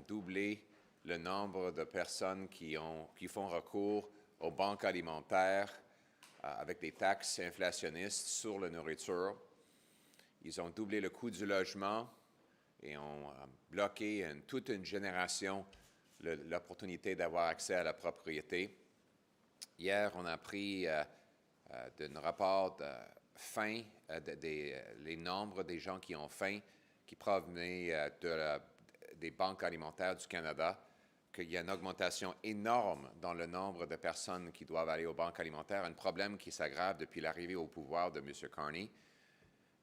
doublé le nombre de personnes qui font recours aux banques alimentaires avec des taxes inflationnistes sur la nourriture. Ils ont doublé le coût du logement et ont bloqué toute une génération l'opportunité d'avoir accès à la propriété. Hier, on a appris d'un rapport de faim, les nombres des gens qui ont faim, qui provenaient des banques alimentaires du Canada, qu'il y a une augmentation énorme dans le nombre de personnes qui doivent aller aux banques alimentaires, un problème qui s'aggrave depuis l'arrivée au pouvoir de M. Carney.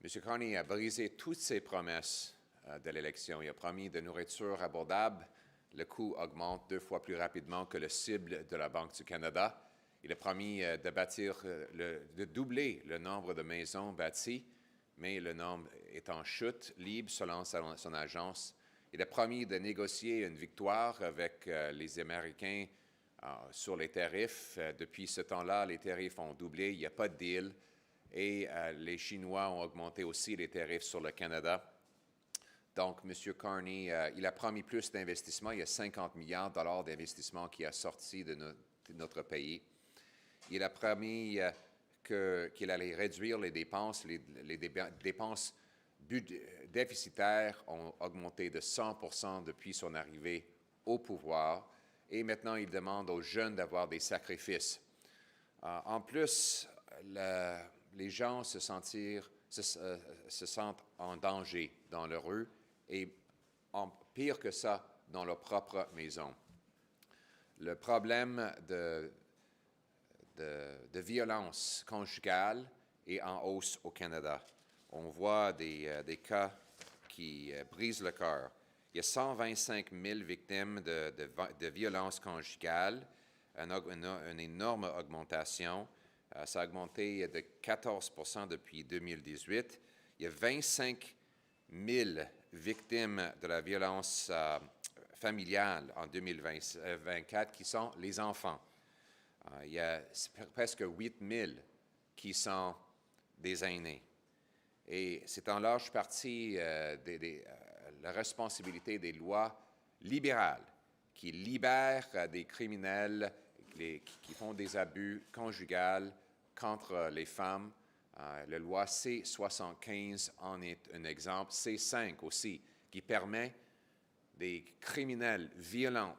M. Carney a brisé toutes ses promesses de l'élection. Il a promis de nourriture abordable. Le coût augmente 2 fois plus rapidement que le cible de la Banque du Canada. Il a promis de doubler le nombre de maisons bâties, mais le nombre est en chute libre selon son agence. Il a promis de négocier une victoire avec les Américains sur les tarifs. Depuis ce temps-là, les tarifs ont doublé, il n'y a pas de deal. Et les Chinois ont augmenté aussi les tarifs sur le Canada. Donc, M. Carney, il a promis plus d'investissements. Il y a 50 milliards de dollars d'investissements qui a sorti de notre pays. Il a promis qu'il allait réduire les dépenses. Les dépenses déficitaires ont augmenté de 100% depuis son arrivée au pouvoir. Et maintenant, il demande aux jeunes d'avoir des sacrifices. En plus, les gens se sentent en danger dans la rue et, pire que ça, dans leur propre maison. Le problème de violence conjugale est en hausse au Canada. On voit des cas qui brisent le cœur. Il y a 125 000 victimes de violences conjugales, une énorme augmentation. Ça a augmenté de 14% depuis 2018. Il y a 25 000 victimes de la violence familiale en 2024 qui sont les enfants. Il y a presque 8 000 qui sont des aînés. Et c'est en large partie la responsabilité des lois libérales qui libèrent des criminels qui font des abus conjugaux contre les femmes. La loi C-75 en est un exemple. C-5 aussi, qui permet des criminels violents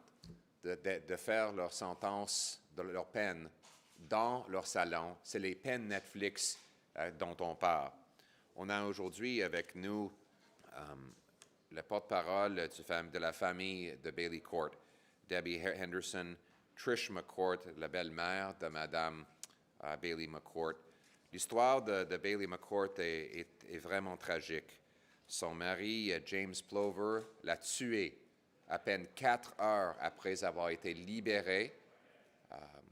de faire leur sentence, leur peine dans leur salon. C'est les peines Netflix dont on parle. On a aujourd'hui avec nous le porte-parole de la famille de Bailey Court, Debbie Henderson, Trish McCourt, la belle-mère de Mme Bailey McCourt. L'histoire de Bailey McCourt est vraiment tragique. Son mari, James Plover, l'a tuée à peine 4 heures après avoir été libéré,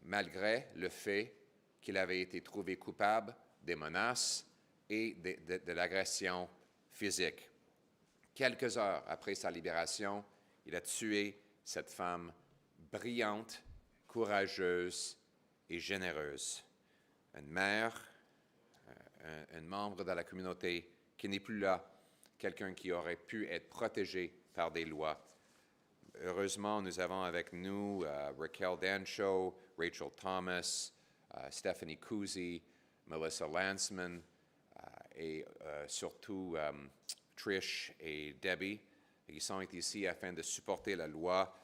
malgré le fait qu'il avait été trouvé coupable des menaces et de l'agression physique. Quelques heures après sa libération, il a tué cette femme brillante, courageuse et généreuse. Une mère, un membre de la communauté qui n'est plus là, quelqu'un qui aurait pu être protégé par des lois. Heureusement, nous avons avec nous Raquel Dancho, Rachel Thomas, Stephanie Cousy, Melissa Lansman et surtout Trish et Debbie. Ils sont ici afin de supporter la loi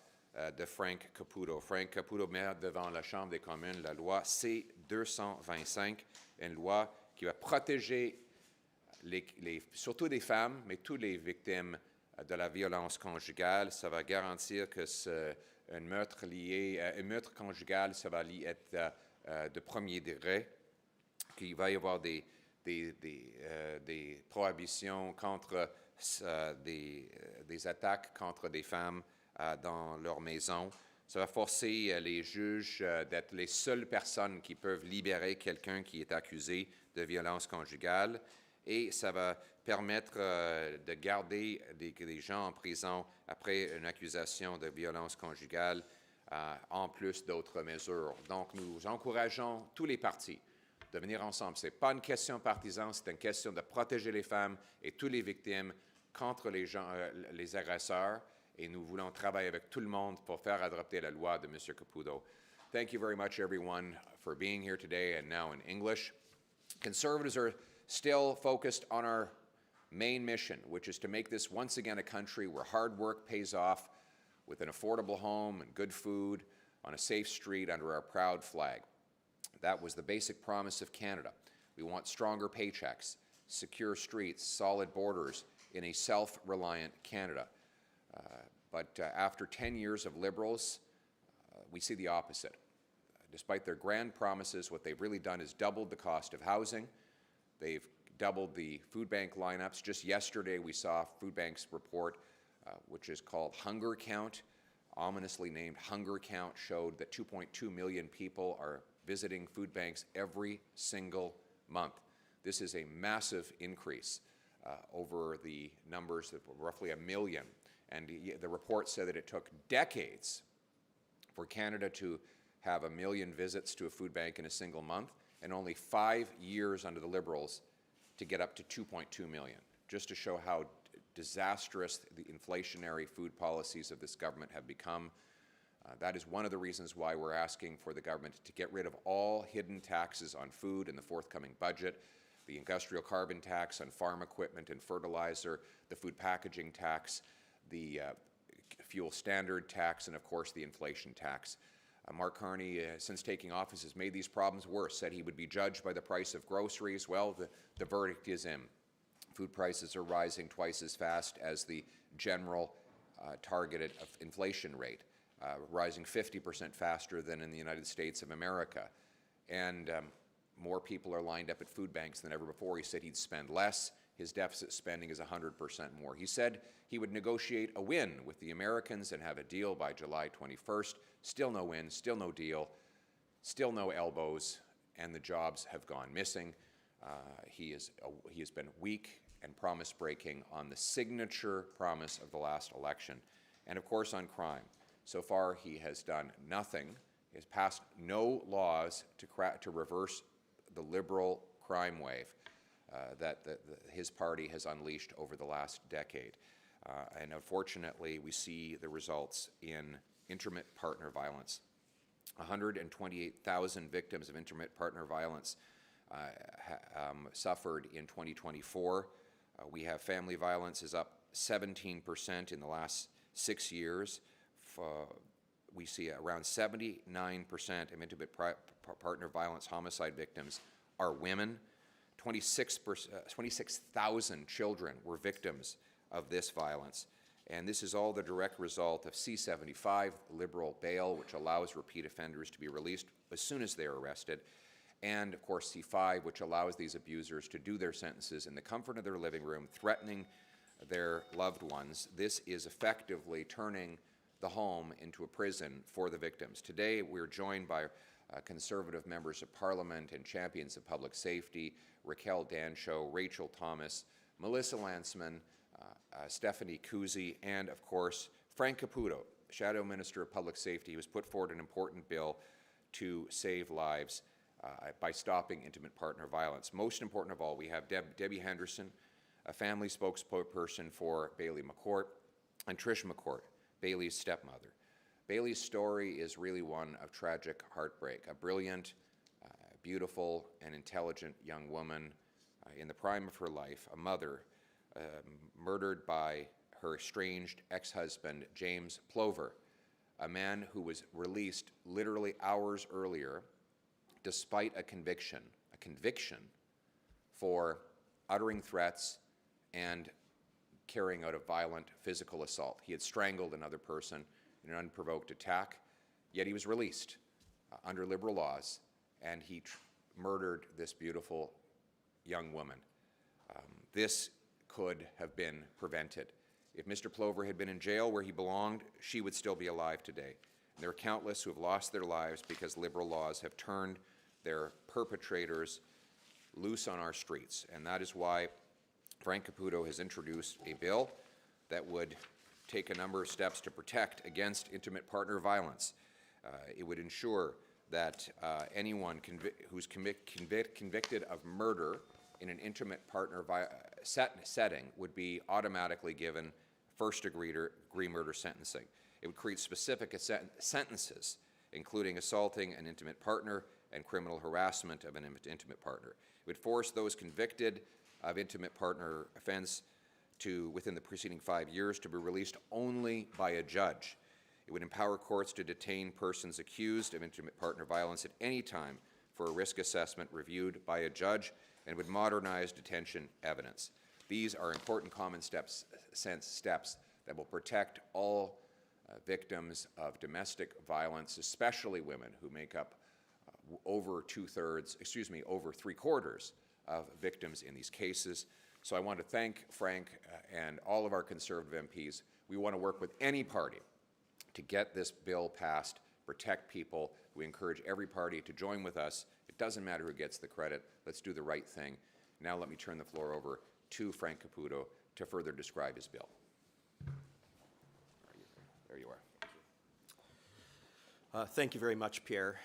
de Frank Caputo. Frank Caputo met devant la Chambre des communes la loi C-225, une loi qui va protéger surtout les femmes, mais toutes les victimes de la violence conjugale. Ça va garantir que un meurtre conjugal, ça va être de premier degré, qu'il va y avoir des prohibitions contre des attaques contre des femmes dans leur maison. Ça va forcer les juges d'être les seules personnes qui peuvent libérer quelqu'un qui est accusé de violence conjugale. Et ça va permettre de garder des gens en prison après une accusation de violence conjugale, en plus d'autres mesures. Donc, nous encourageons tous les partis de venir ensemble. Ce n'est pas une question partisane, c'est une question de protéger les femmes et toutes les victimes contre les agresseurs et nous voulons travailler avec tout le monde pour faire adopter la loi de M. Caputo. Thank you very much, everyone, for being here today, and now in English. Conservatives are still focused on our main mission, which is to make this once again a country where hard work pays off with an affordable home and good food on a safe street under our proud flag. That was the basic promise of Canada. We want stronger paychecks, secure streets, solid borders in a self-reliant Canada. But after 10 years of Liberals, we see the opposite. Despite their grand promises, what they've really done is doubled the cost of housing. They've doubled the food bank lineups. Just yesterday, we saw Food Bank's report, which is called Hunger Count, ominously named Hunger Count, showed that 2.2 million people are visiting food banks every single month. This is a massive increase over the numbers that were roughly 1 million. And the report said that it took decades for Canada to have 1 million visits to a food bank in a single month, and only 5 years under the Liberals to get up to 2.2 million, just to show how disastrous the inflationary food policies of this government have become. That is one of the reasons why we're asking for the government to get rid of all hidden taxes on food in the forthcoming budget, the industrial carbon tax on farm equipment and fertilizer, the food packaging tax, the fuel standard tax, and of course the inflation tax. Mark Carney, since taking office, has made these problems worse, said he would be judged by the price of groceries. Well, the verdict is in. Food prices are rising twice as fast as the general targeted inflation rate, rising 50% faster than in the United States of America. And more people are lined up at food banks than ever before. He said he'd spend less. His deficit spending is 100% more. He said he would negotiate a win with the Americans and have a deal by July 21st. Still no win, still no deal, still no elbows, and the jobs have gone missing. He has been weak and promise-breaking on the signature promise of the last election. And of course on crime. So far he has done nothing. He has passed no laws to reverse the Liberal crime wave that his party has unleashed over the last decade. And unfortunately, we see the results in intimate partner violence. 128,000 victims of intimate partner violence suffered in 2024. We have family violence is up 17% in the last 6 years. We see around 79% of intimate partner violence homicide victims are women. 26,000 children were victims of this violence. And this is all the direct result of C-75, Liberal bail, which allows repeat offenders to be released as soon as they're arrested, and of course C-5, which allows these abusers to do their sentences in the comfort of their living room, threatening their loved ones. This is effectively turning the home into a prison for the victims. Today, we're joined by Conservative members of Parliament and champions of public safety, Raquel Dancho, Rachel Thomas, Melissa Landsman, Stephanie Kuzy, and of course, Frank Caputo, Shadow Minister of Public Safety, who has put forward an important bill to save lives by stopping intimate partner violence. Most important of all, we have Debbie Henderson, a family spokesperson for Bailey McCourt, and Trish McCourt, Bailey's stepmother. Bailey's story is really one of tragic heartbreak. A brilliant, beautiful, and intelligent young woman in the prime of her life, a mother, murdered by her estranged ex-husband, James Plover, a man who was released literally hours earlier despite a conviction for uttering threats and carrying out a violent physical assault. He had strangled another person in an unprovoked attack, yet he was released under Liberal laws, and he murdered this beautiful young woman. This could have been prevented. If Mr. Plover had been in jail where he belonged, she would still be alive today. And there are countless who have lost their lives because Liberal laws have turned their perpetrators loose on our streets. And that is why Frank Caputo has introduced a bill that would take a number of steps to protect against intimate partner violence. It would ensure that anyone who's convicted of murder in an intimate partner setting would be automatically given first-degree murder sentencing. It would create specific sentences, including assaulting an intimate partner and criminal harassment of an intimate partner. It would force those convicted of intimate partner offense to, within the preceding 5 years, to be released only by a judge. It would empower courts to detain persons accused of intimate partner violence at any time for a risk assessment reviewed by a judge, and would modernize detention evidence. These are important common steps that will protect all victims of domestic violence, especially women, who make up over three-quarters of victims in these cases. So I want to thank Frank and all of our Conservative MPs. We want to work with any party to get this bill passed, protect people. We encourage every party to join with us. It doesn't matter who gets the credit. Let's do the right thing. Now let me turn the floor over to Frank Caputo to further describe his bill. There you are. Thank you very much, Pierre.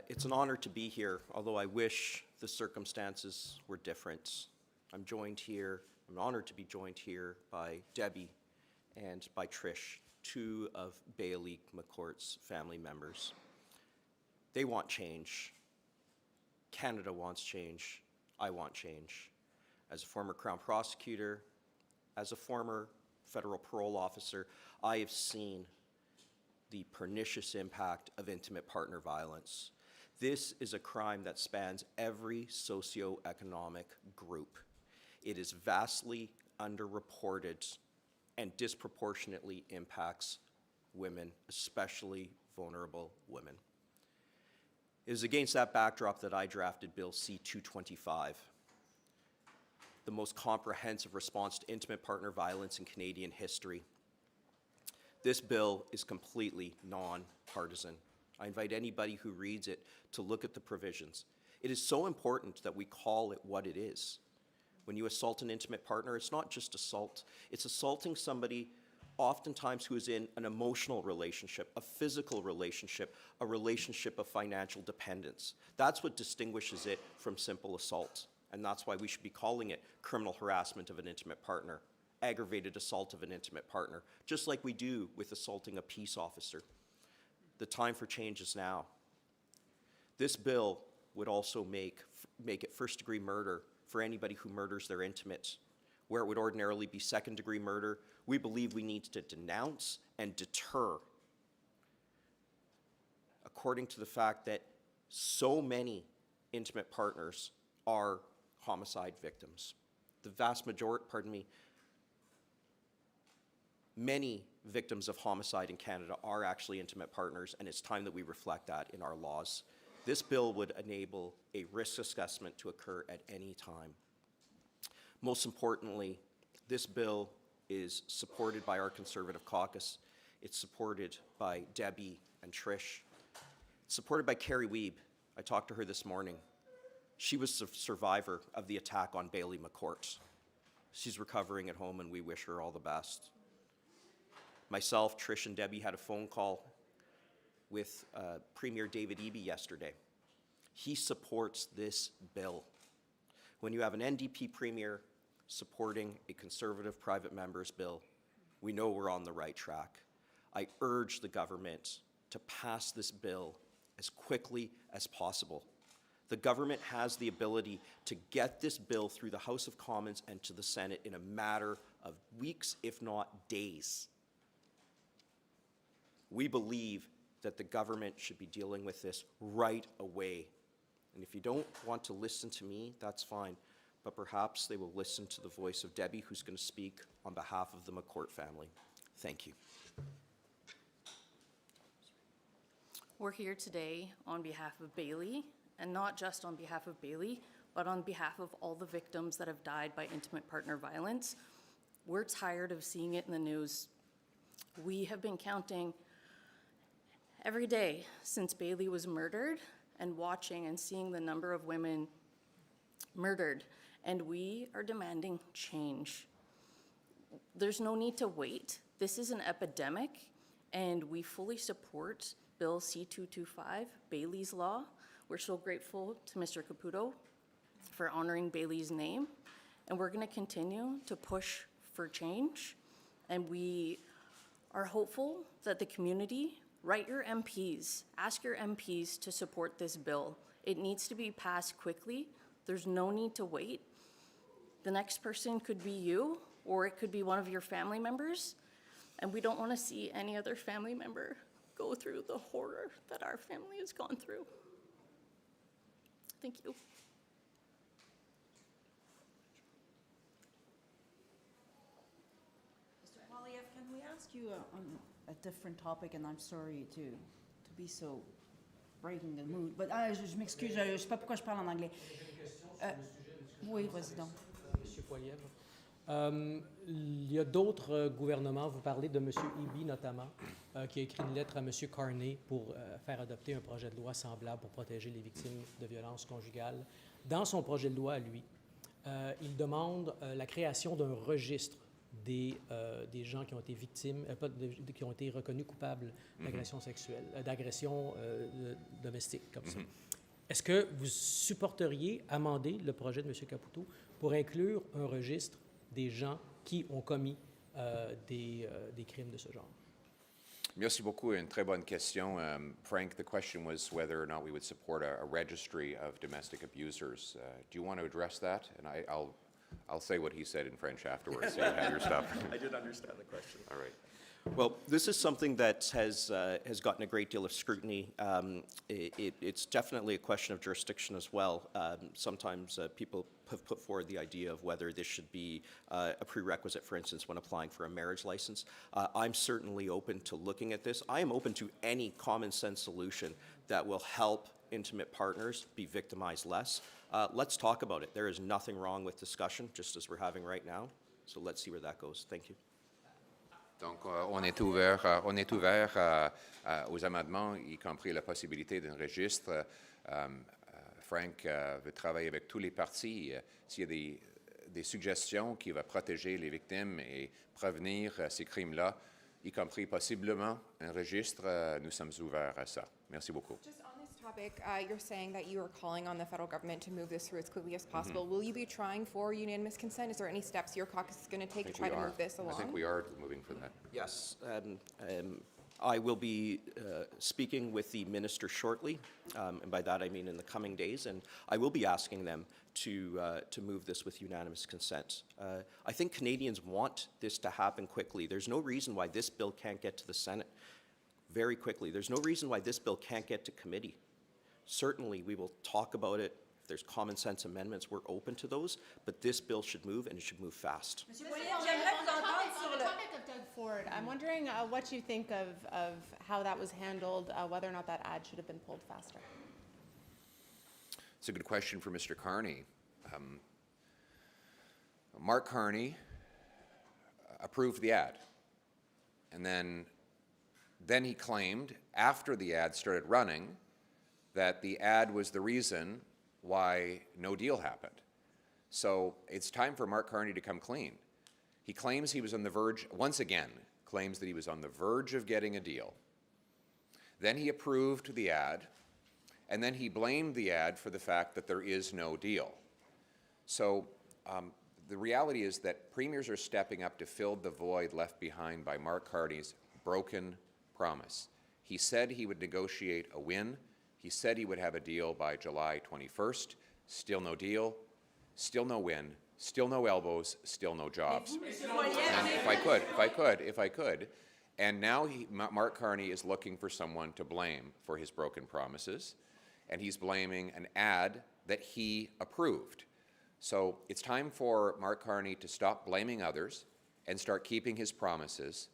It's an honor to be here, although I wish the circumstances were different. I'm honored to be joined here by Debbie and by Trish, two of Bailey McCourt's family members. They want change. Canada wants change. I want change. As a former Crown prosecutor, as a former federal parole officer, I have seen the pernicious impact of intimate partner violence. This is a crime that spans every socioeconomic group. It is vastly underreported and disproportionately impacts women, especially vulnerable women. It is against that backdrop that I drafted Bill C-225, the most comprehensive response to intimate partner violence in Canadian history. This bill is completely non-partisan. I invite anybody who reads it to look at the provisions. It is so important that we call it what it is. When you assault an intimate partner, it's not just assault. It's assaulting somebody oftentimes who is in an emotional relationship, a physical relationship, a relationship of financial dependence. That's what distinguishes it from simple assault. And that's why we should be calling it criminal harassment of an intimate partner, aggravated assault of an intimate partner, just like we do with assaulting a peace officer. The time for change is now. This bill would also make it first-degree murder for anybody who murders their intimates. Where it would ordinarily be second-degree murder, we believe we need to denounce and deter, according to the fact that so many intimate partners are homicide victims. The vast majority, many victims of homicide in Canada are actually intimate partners, and it's time that we reflect that in our laws. This bill would enable a risk assessment to occur at any time. Most importantly, this bill is supported by our Conservative caucus. It's supported by Debbie and Trish. It's supported by Carrie Wiebe. I talked to her this morning. She was a survivor of the attack on Bailey McCourt. She's recovering at home, and we wish her all the best. Myself, Trish, and Debbie had a phone call with Premier David Eby yesterday. He supports this bill. When you have an NDP Premier supporting a Conservative private member's bill, we know we're on the right track. I urge the government to pass this bill as quickly as possible. The government has the ability to get this bill through the House of Commons and to the Senate in a matter of weeks, if not days. We believe that the government should be dealing with this right away. And if you don't want to listen to me, that's fine. But perhaps they will listen to the voice of Debbie, who's going to speak on behalf of the McCourt family. Thank you. We're here today on behalf of Bailey, and not just on behalf of Bailey, but on behalf of all the victims that have died by intimate partner violence. We're tired of seeing it in the news. We have been counting every day since Bailey was murdered and watching and seeing the number of women murdered, and we are demanding change. There's no need to wait. This is an epidemic, and we fully support Bill C-225, Bailey's Law. We're so grateful to Mr. Caputo for honoring Bailey's name, and we're going to continue to push for change And we are hopeful that the community, write your MPs, ask your MPs to support this bill. It needs to be passed quickly. There's no need to wait. The next person could be you, or it could be one of your family members. And we don't want to see any other family member go through the horror that our family has gone through. Thank you. Mr. Poilievre, can we ask you on a different topic, and I'm sorry to be so breaking the mood, but je m'excuse, je ne sais pas pourquoi je parle en anglais. Oui, vas-y donc. Monsieur Poilievre. Il y a d'autres gouvernements, vous parlez de M. Eby notamment, qui a écrit une lettre à M. Carney pour faire adopter un projet de loi semblable pour protéger les victimes de violences conjugales. Dans son projet de loi à lui, il demande la création d'un registre des gens qui ont été victimes, qui ont été reconnus coupables d'agression sexuelle, d'agression domestique, comme ça. Est-ce que vous supporteriez amender le projet de M. Caputo pour inclure un registre des gens qui ont commis des crimes de ce genre? Merci beaucoup. Une très bonne question. Frank, the question was whether or not we would support a registry of domestic abusers. Do you want to address that? And I'll say what he said in French afterwards, so you have your stuff. I did understand the question. All right. Well, this is something that has gotten a great deal of scrutiny. It's definitely a question of jurisdiction as well. Sometimes people have put forward the idea of whether this should be a prerequisite, for instance, when applying for a marriage license. I'm certainly open to looking at this. I am open to any common sense solution that will help intimate partners be victimized less. Let's talk about it. There is nothing wrong with discussion, just as we're having right now. So let's see where that goes. Thank you. Donc, on est ouvert aux amendements, y compris la possibilité d'un registre. Frank veut travailler avec tous les partis. S'il y a des suggestions qui vont protéger les victimes et prévenir ces crimes-là, y compris possiblement un registre, nous sommes ouverts à ça. Merci beaucoup. Just on this topic, you're saying that you are calling on the federal government to move this through as quickly as possible. Will you be trying for unanimous consent? Is there any steps your caucus is going to take to try to move this along? I think we are moving for that. Yes. I will be speaking with the minister shortly, and by that I mean in the coming days, and I will be asking them to move this with unanimous consent. I think Canadians want this to happen quickly. There's no reason why this bill can't get to the Senate very quickly. There's no reason why this bill can't get to committee. Certainly, we will talk about it. If there's common sense amendments, we're open to those, but this bill should move, and it should move fast. Monsieur Poilievre, j'aimerais vous entendre sur On the le... topic of Doug Ford, I'm wondering what you think of how that was handled, whether or not that ad should have been pulled faster. It's a good question for Mr. Carney. Mark Carney approved the ad, and then he claimed, after the ad started running, that the ad was the reason why no deal happened. So it's time for Mark Carney to come clean. He claims he was on the verge, once again, claims that he was on the verge of getting a deal. Then he approved the ad, and then he blamed the ad for the fact that there is no deal. So the reality is that premiers are stepping up to fill the void left behind by Mark Carney's broken promise. He said he would negotiate a win. He said he would have a deal by July 21st. Still no deal, still no win, still no elbows, still no jobs. And if I could, and now Mark Carney is looking for someone to blame for his broken promises, and he's blaming an ad that he approved. So it's time for Mark Carney to stop blaming others and start keeping his promises,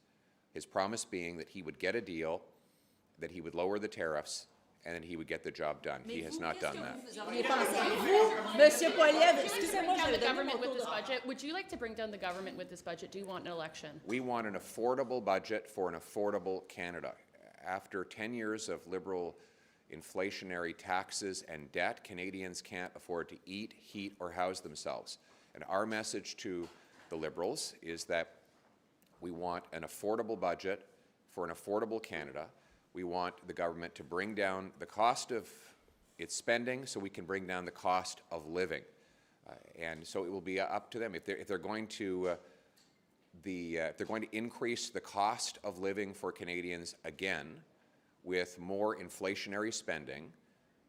his promise being that he would get a deal, that he would lower the tariffs, and that he would get the job done. He has not done that. Monsieur Poilievre, excusez-moi, Bring down j'avais the donné government mon with tour this de- budget. Would you like to bring down the government with this budget? Do you want an election? We want an affordable budget for an affordable Canada. After 10 years of Liberal inflationary taxes and debt, Canadians can't afford to eat, heat, or house themselves. And our message to the Liberals is that we want an affordable budget for an affordable Canada. We want the government to bring down the cost of its spending so we can bring down the cost of living. And so it will be up to them. If they're going to if they're going to increase the cost of living for Canadians again with more inflationary spending,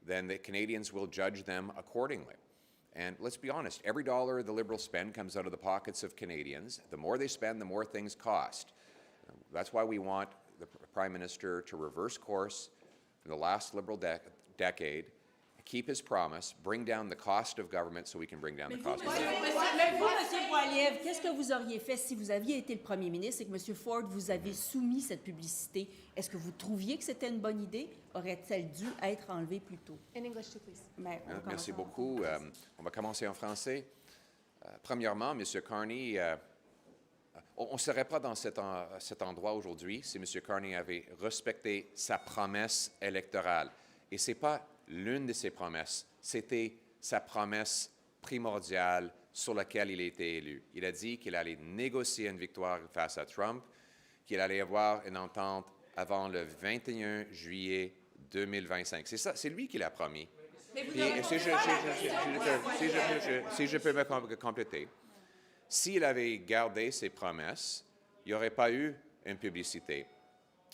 then the Canadians will judge them accordingly. And let's be honest, every dollar the Liberals spend comes out of the pockets of Canadians. The more they spend, the more things cost. That's why we want the Prime Minister to reverse course from the last Liberal decade, keep his promise, bring down the cost of government so we can bring down the cost of living. Mais vous, M. Poilievre, qu'est-ce que vous auriez fait si vous aviez été le premier ministre et que M. Ford vous avait soumis cette publicité? Est-ce que vous trouviez que c'était une bonne idée? Aurait-elle dû être enlevée plus tôt? In English too, please. Mais on Merci commence en beaucoup. On va commencer en français. Premièrement, M. Carney, on ne serait pas dans cet endroit aujourd'hui si M. Carney avait respecté sa promesse électorale. Et ce n'est pas l'une de ses promesses, c'était sa promesse primordiale sur laquelle il a été élu. Il a dit qu'il allait négocier une victoire face à Trump, qu'il allait avoir une entente avant le 21 juillet 2025. C'est ça, c'est lui qui l'a promis. Puis, si je peux me compléter, s'il avait gardé ses promesses, il n'y aurait pas eu une publicité.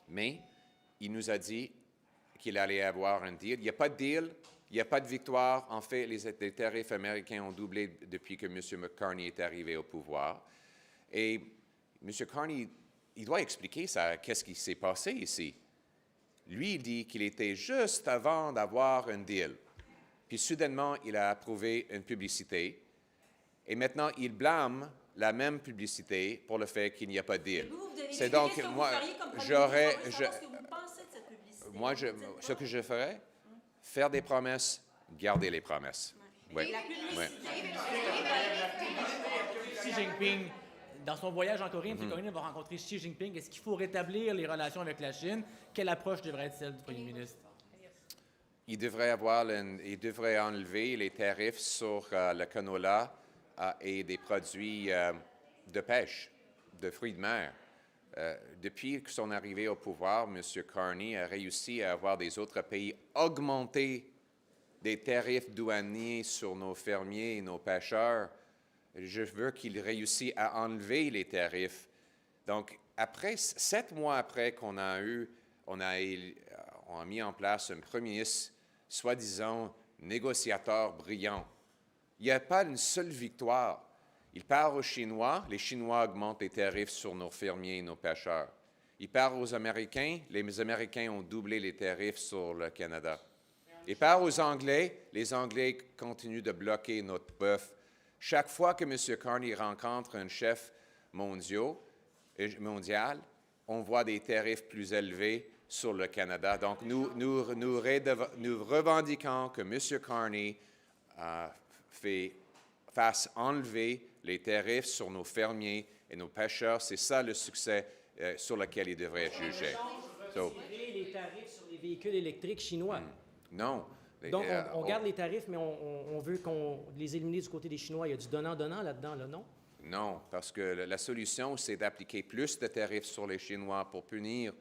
Mais il nous a dit qu'il allait avoir un deal. Il n'y a pas de deal, il n'y a pas de victoire. En fait, les tarifs américains ont doublé depuis que M. Carney est arrivé au pouvoir. Et M. Carney, il doit expliquer ça, qu'est-ce qui s'est passé ici. Lui, il dit qu'il était juste avant d'avoir un deal. Puis soudainement, il a approuvé une publicité. Et maintenant, il blâme la même publicité pour le fait qu'il n'y a pas de deal. C'est donc, moi, j'aurais... Moi, ce que je ferais, faire des promesses, garder les promesses. Oui. Oui. Xi Jinping, dans son voyage en Corée, M. Carney va rencontrer Xi Jinping. Est-ce qu'il faut rétablir les relations avec la Chine? Quelle approche devrait être celle du premier ministre? Il devrait enlever les tarifs sur le canola et des produits de pêche, de fruits de mer. Depuis son arrivée au pouvoir, M. Carney a réussi à avoir des autres pays augmenter des tarifs douaniers sur nos fermiers et nos pêcheurs. Je veux qu'il réussisse à enlever les tarifs. Donc, 7 mois après qu'on a mis en place un premier ministre, soi-disant négociateur brillant, il n'y a pas une seule victoire. Il parle aux Chinois, les Chinois augmentent les tarifs sur nos fermiers et nos pêcheurs. Il parle aux Américains, les Américains ont doublé les tarifs sur le Canada. Il parle aux Anglais, les Anglais continuent de bloquer notre bœuf. Chaque fois que M. Carney rencontre un chef mondial, on voit des tarifs plus élevés sur le Canada. Donc, nous revendiquons que M. Carney fasse enlever les tarifs sur nos fermiers et nos pêcheurs. C'est ça le succès sur lequel il devrait être jugé. Les tarifs sur les véhicules électriques chinois. Non. Donc, on garde les tarifs, mais on veut qu'on les éliminer du côté des Chinois. Il y a du donnant-donnant là-dedans, là, non? Non, parce que la solution, c'est d'appliquer plus de tarifs sur les Chinois pour punir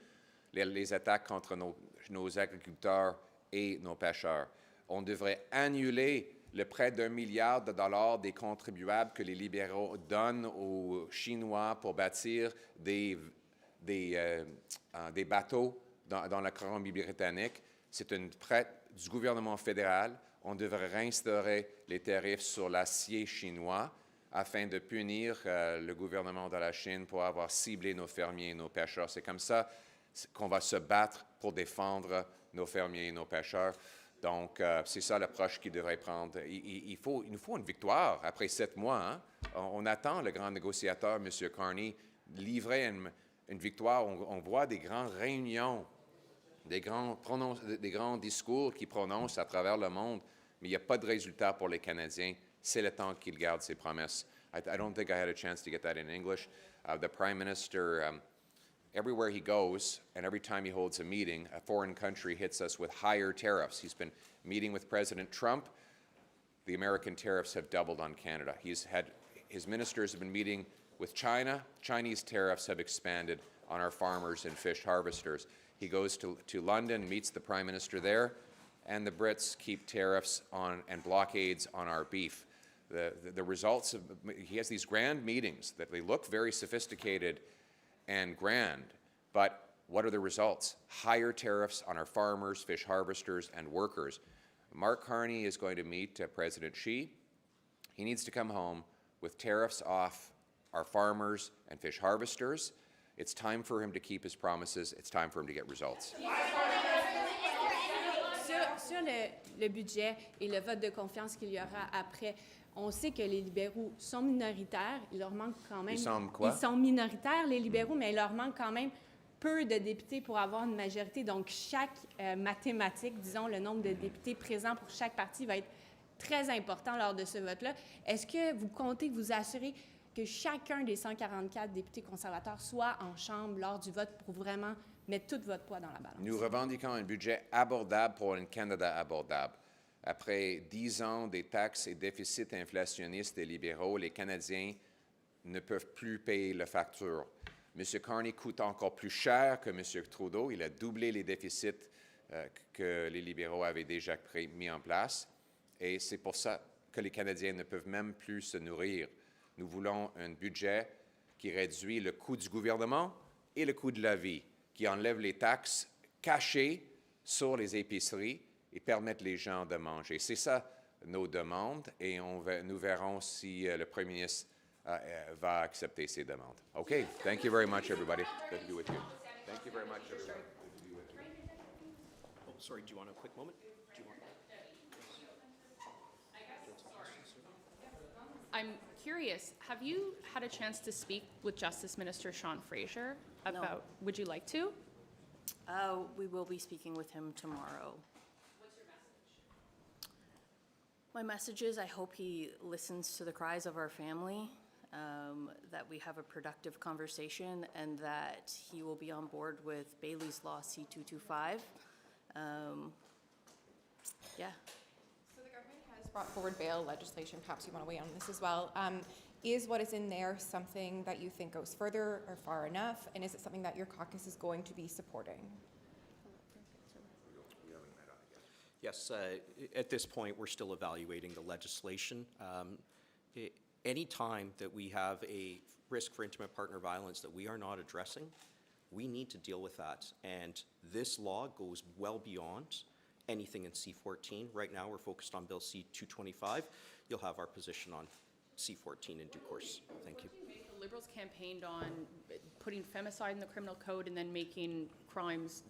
les attaques contre nos agriculteurs et nos pêcheurs. On devrait annuler le prêt d'1 milliard de dollars des contribuables que les libéraux donnent aux Chinois pour bâtir des bateaux dans la Colombie-Britannique. C'est un prêt du gouvernement fédéral. On devrait réinstaurer les tarifs sur l'acier chinois afin de punir le gouvernement de la Chine pour avoir ciblé nos fermiers et nos pêcheurs. C'est comme ça qu'on va se battre pour défendre nos fermiers et nos pêcheurs. Donc, c'est ça l'approche qu'il devrait prendre. Il nous faut une victoire après 7 mois. Hein? On attend le grand négociateur, M. Carney, livrer une victoire. On voit des grandes réunions, des grands discours qu'il prononce à travers le monde, mais il n'y a pas de résultat pour les Canadiens. C'est le temps qu'il garde ses promesses. I don't think I had a chance to get that in English. The Prime Minister, everywhere he goes, and every time he holds a meeting, a foreign country hits us with higher tariffs. He's been meeting with President Trump. The American tariffs have doubled on Canada. His ministers have been meeting with China. Chinese tariffs have expanded on our farmers and fish harvesters. He goes to London, meets the Prime Minister there, and the Brits keep tariffs on and blockades on our beef. the results of, he has these grand meetings that they look very sophisticated and grand, but what are the results? Higher tariffs on our farmers, fish harvesters, and workers. Mark Carney is going to meet President Xi. He needs to come home with tariffs off our farmers and fish harvesters. It's time for him to keep his promises. It's time for him to get results. Sur le budget et le vote de confiance qu'il y aura après, on sait que les libéraux sont minoritaires. Il leur manque quand même... Ils sont quoi? Ils sont minoritaires, les libéraux, mais il leur manque quand même peu de députés pour avoir une majorité. Donc, chaque mathématique, disons, le nombre de députés présents pour chaque parti va être très important lors de ce vote-là. Est-ce que vous comptez vous assurer que chacun des 144 députés conservateurs soit en chambre lors du vote pour vraiment mettre tout votre poids dans la balance? Nous revendiquons un budget abordable pour un Canada abordable. Après 10 ans des taxes et déficits inflationnistes des libéraux, les Canadiens ne peuvent plus payer la facture. M. Carney coûte encore plus cher que M. Trudeau. Il a doublé les déficits que les libéraux avaient déjà mis en place. Et c'est pour ça que les Canadiens ne peuvent même plus se nourrir. Nous voulons un budget qui réduit le coût du gouvernement et le coût de la vie, qui enlève les taxes cachées sur les épiceries et permettent les gens de manger. C'est ça nos demandes et nous verrons si le premier ministre va accepter ces demandes. OK. Thank you very much, everybody. Good to be with you. Thank you very much, everybody. Good to be with you. Oh, sorry, do you want a quick moment? Do you want... I'm curious, have you had a chance to speak with Justice Minister Sean Fraser about, No. would you like to? We will be speaking with him tomorrow. What's your message? My message is I hope he listens to the cries of our family, that we have a productive conversation, and that he will be on board with Bailey's Law C-225. Yeah. So the government has brought forward bail legislation. Perhaps you want to weigh on this as well. Is what is in there something that you think goes further or far enough? And is it something that your caucus is going to be supporting? Yes, at this point, we're still evaluating the legislation. Any time that we have a risk for intimate partner violence that we are not addressing, we need to deal with that. And this law goes well beyond anything in C-14. Right now, we're focused on Bill C-225. You'll have our position on C-14 in due course. Thank you. The Liberals campaigned on putting femicide in the criminal code and then making crimes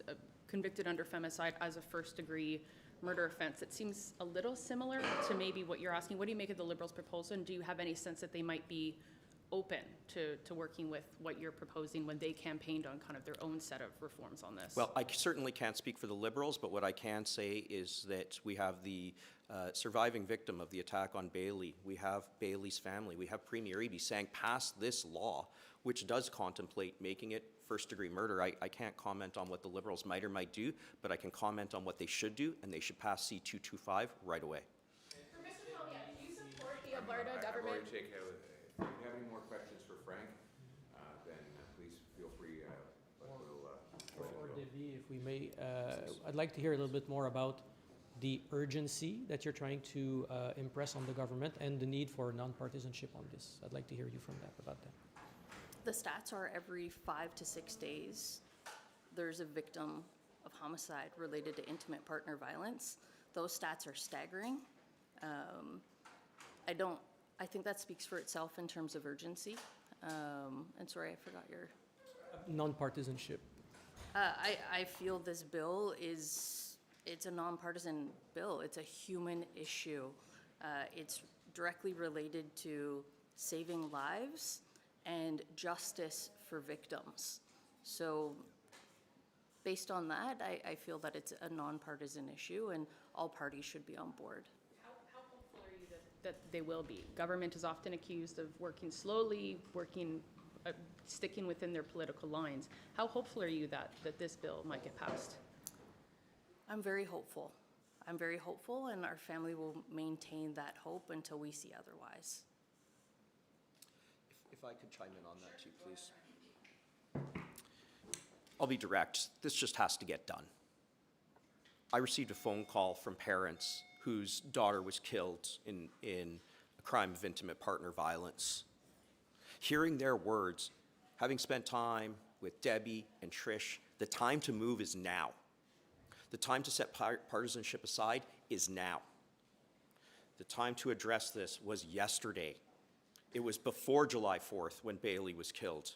convicted under femicide as a first-degree murder offense. It seems a little similar to maybe what you're asking. What do you make of the Liberals' proposal, and do you have any sense that they might be open to working with what you're proposing when they campaigned on kind of their own set of reforms on this? Well, I certainly can't speak for the Liberals, but what I can say is that we have the surviving victim of the attack on Bailey. We have Bailey's family. We have Premier Eby saying pass this law, which does contemplate making it first-degree murder. I can't comment on what the Liberals might or might do, but I can comment on what they should do, and they should pass C-225 right away. For Mr. Poilievre, do you support the Alberta government? If you have any more questions for Frank, then please feel free. Or Debbie, if we may, I'd like to hear a little bit more about the urgency that you're trying to impress on the government and the need for nonpartisanship on this. I'd like to hear you from that about that. The stats are every 5 to 6 days, there's a victim of homicide related to intimate partner violence. Those stats are staggering. I think that speaks for itself in terms of urgency. And sorry, I forgot your... Nonpartisanship. I feel this bill it's a nonpartisan bill. It's a human issue. It's directly related to saving lives and justice for victims. So based on that, I feel that it's a nonpartisan issue and all parties should be on board. How hopeful are you that they will be? Government is often accused of working slowly, sticking within their political lines. How hopeful are you that this bill might get passed? I'm very hopeful. I'm very hopeful, and our family will maintain that hope until we see otherwise. If I could chime in on that too, please. I'll be direct. This just has to get done. I received a phone call from parents whose daughter was killed in a a crime of intimate partner violence. Hearing their words, having spent time with Debbie and Trish, the time to move is now. The time to set partisanship aside is now. The time to address this was yesterday. It was before July 4th when Bailey was killed.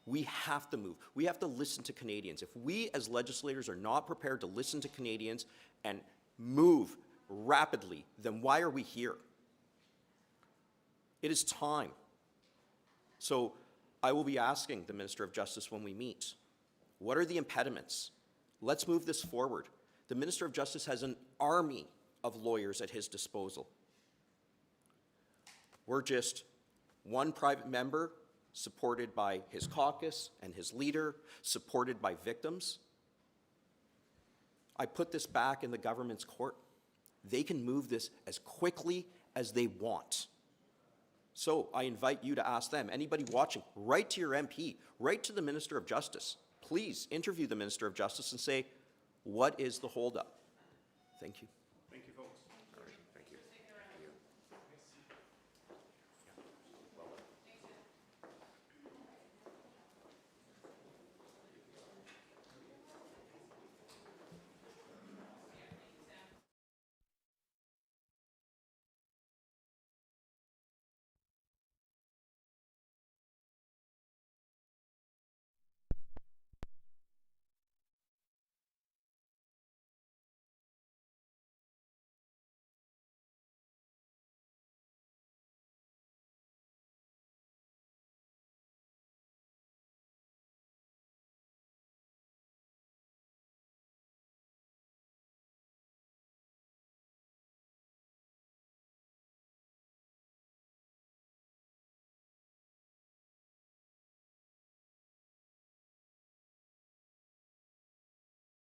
We have to move. We have to listen to Canadians. If we as legislators are not prepared to listen to Canadians and move rapidly, then why are we here? It is time. So I will be asking the Minister of Justice when we meet, what are the impediments? Let's move this forward. The Minister of Justice has an army of lawyers at his disposal. We're just one private member supported by his caucus and his leader, supported by victims. I put this back in the government's court. They can move this as quickly as they want. So I invite you to ask them, anybody watching, write to your MP, write to the Minister of Justice. Please interview the Minister of Justice and say, what is the holdup? Thank you.